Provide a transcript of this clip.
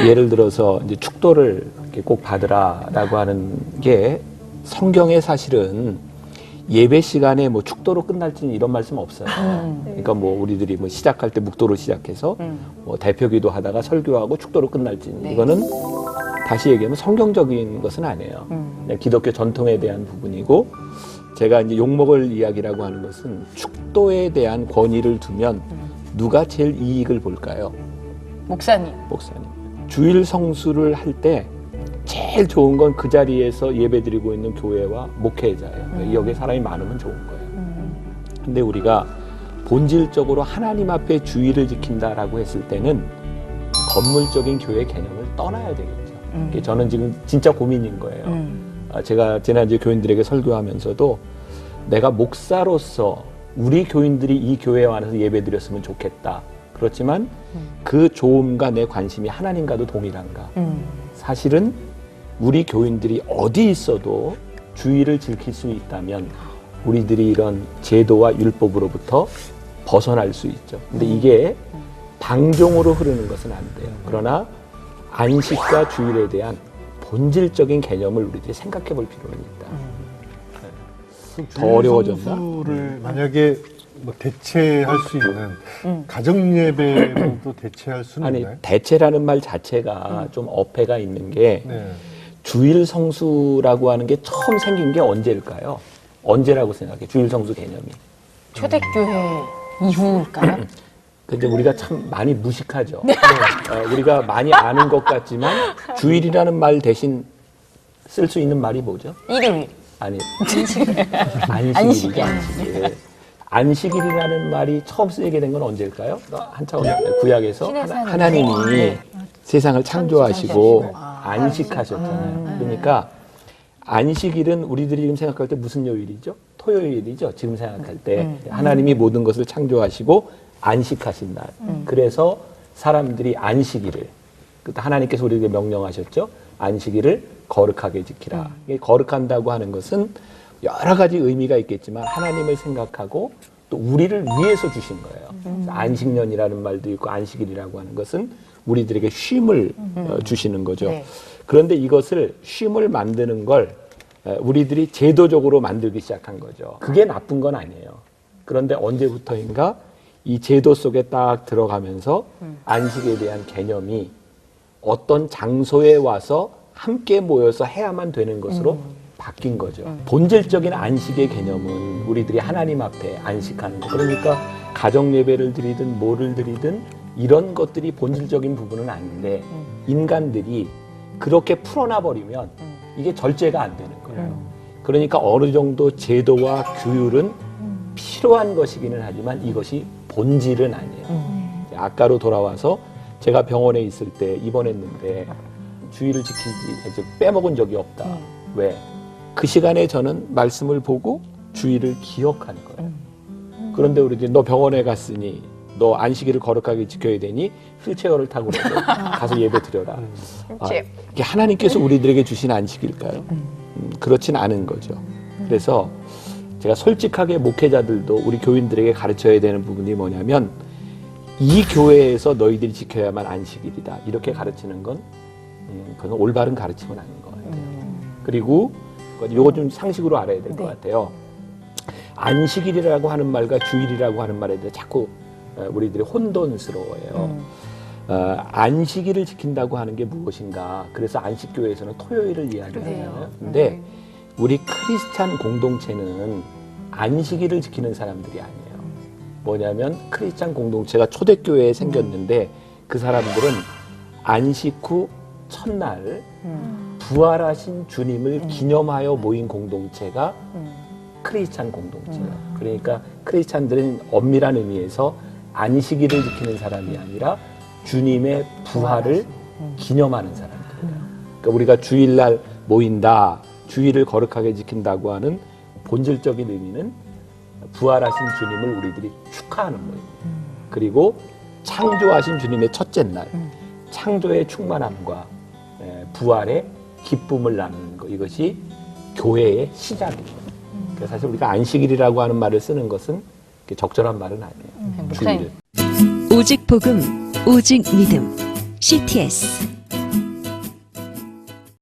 예를 들어서 이제 축도를 이렇게 꼭 받으라라고 하는 게 성경에 사실은 예배 시간에 뭐 축도로 끝날지는 이런 말씀 없어요. 그러니까 뭐 우리들이 뭐 시작할 때 묵도로 시작해서 뭐 대표기도 하다가 설교하고 축도로 끝날지는 네. 이거는 다시 얘기하면 성경적인 것은 아니에요. 그냥 기독교 전통에 대한 부분이고 제가 이제 욕먹을 이야기라고 하는 것은 축도에 대한 권위를 두면 누가 제일 이익을 볼까요? 목사님. 목사님. 주일 성수를 할 때 제일 좋은 건 그 자리에서 예배드리고 있는 교회와 목회자예요. 여기에 사람이 많으면 좋은 거예요. 근데 우리가 본질적으로 하나님 앞에 주의를 지킨다라고 했을 때는 건물적인 교회 개념을 떠나야 되겠죠. 이게 저는 지금 진짜 고민인 거예요. 제가 지난주에 교인들에게 설교하면서도 내가 목사로서 우리 교인들이 이 교회에 와서 예배드렸으면 좋겠다. 그렇지만 그 좋음과 내 관심이 하나님과도 동일한가? 사실은 우리 교인들이 어디 있어도 주의를 지킬 수 있다면 우리들이 이런 제도와 율법으로부터 벗어날 수 있죠. 근데 이게 방종으로 흐르는 것은 안 돼요. 그러나 안식과 주일에 대한 본질적인 개념을 우리들이 생각해 볼 필요는 있다. 더 어려워졌나? 주일성수를 만약에 뭐 대체할 수 있는 가정 예배로도 대체할 수는 아니 있나요? 대체라는 말 자체가 좀 어폐가 있는 게 네. 주일 성수라고 하는 게 처음 생긴 게 언제일까요? 언제라고 생각해? 주일 성수 개념이. 초대교회 이후일까요? 근데 우리가 참 많이 무식하죠. 우리가 많이 아는 것 같지만 주일이라는 말 대신 쓸 수 있는 말이 뭐죠? 일요일. 아니 안식일이죠. 안식일. 안식일이라는 말이 처음 쓰이게 된 건 언제일까요? 한참 구약에서 신의 산. 하나님이 세상을 창조하시고 아, 안식하셨잖아요. 그러니까 안식일은 우리들이 지금 생각할 때 무슨 요일이죠? 토요일이죠. 지금 생각할 때 하나님이 모든 것을 창조하시고 안식하신 날. 그래서 사람들이 안식일을 하나님께서 우리에게 명령하셨죠. 안식일을 거룩하게 지키라. 이게 거룩한다고 하는 것은 여러 가지 의미가 있겠지만 하나님을 생각하고 또 우리를 위해서 주신 거예요. 안식년이라는 말도 있고 안식일이라고 하는 것은 우리들에게 쉼을 주시는 거죠. 네. 그런데 이것을 쉼을 만드는 걸 우리들이 제도적으로 만들기 시작한 거죠. 그게 나쁜 건 아니에요. 그런데 언제부터인가 이 제도 속에 딱 들어가면서 안식에 대한 개념이 어떤 장소에 와서 함께 모여서 해야만 되는 것으로 바뀐 거죠. 본질적인 안식의 개념은 우리들이 하나님 앞에 안식하는 거. 그러니까 가정 예배를 드리든 뭐를 드리든 이런 것들이 본질적인 부분은 아닌데 인간들이 그렇게 풀어놔 버리면 이게 절제가 안 되는 거예요. 그러니까 어느 정도 제도와 규율은 필요한 것이기는 하지만 이것이 본질은 아니에요. 아까로 돌아와서 제가 병원에 있을 때 입원했는데 주의를 지키지 빼먹은 적이 없다. 왜? 그 시간에 저는 말씀을 보고 주의를 기억하는 거예요. 그런데 우리들이 너 병원에 갔으니 너 안식일을 거룩하게 지켜야 되니 휠체어를 타고 가서 예배 드려라. 이게 하나님께서 우리들에게 주신 안식일까요? 그렇진 않은 거죠. 그래서 제가 솔직하게 목회자들도 우리 교인들에게 가르쳐야 되는 부분이 뭐냐면 이 교회에서 너희들이 지켜야만 안식일이다. 이렇게 가르치는 건 그건 올바른 가르침은 아닌 것 같아요. 그리고 이거 좀 상식으로 알아야 될 것 같아요. 안식일이라고 하는 말과 주일이라고 하는 말에 대해 자꾸 우리들이 혼돈스러워해요. 안식일을 지킨다고 하는 게 무엇인가? 그래서 안식교회에서는 토요일을 이야기하잖아요. 근데 우리 크리스찬 공동체는 안식일을 지키는 사람들이 아니에요. 뭐냐면 크리스찬 공동체가 초대교회에 생겼는데 그 사람들은 안식 후 첫날 부활하신 주님을 기념하여 모인 공동체가 크리스찬 공동체예요. 그러니까 크리스찬들은 엄밀한 의미에서 안식일을 지키는 사람이 아니라 주님의 부활을 기념하는 사람들이에요. 그러니까 우리가 주일날 모인다, 주일을 거룩하게 지킨다고 하는 본질적인 의미는 부활하신 주님을 우리들이 축하하는 모임. 그리고 창조하신 주님의 첫째 날, 창조의 충만함과 부활의 기쁨을 나누는 것, 이것이 교회의 시작이에요. 그래서 사실 우리가 안식일이라고 하는 말을 쓰는 것은 적절한 말은 아니에요. 주일을. 오직 복음, 오직 믿음. CTS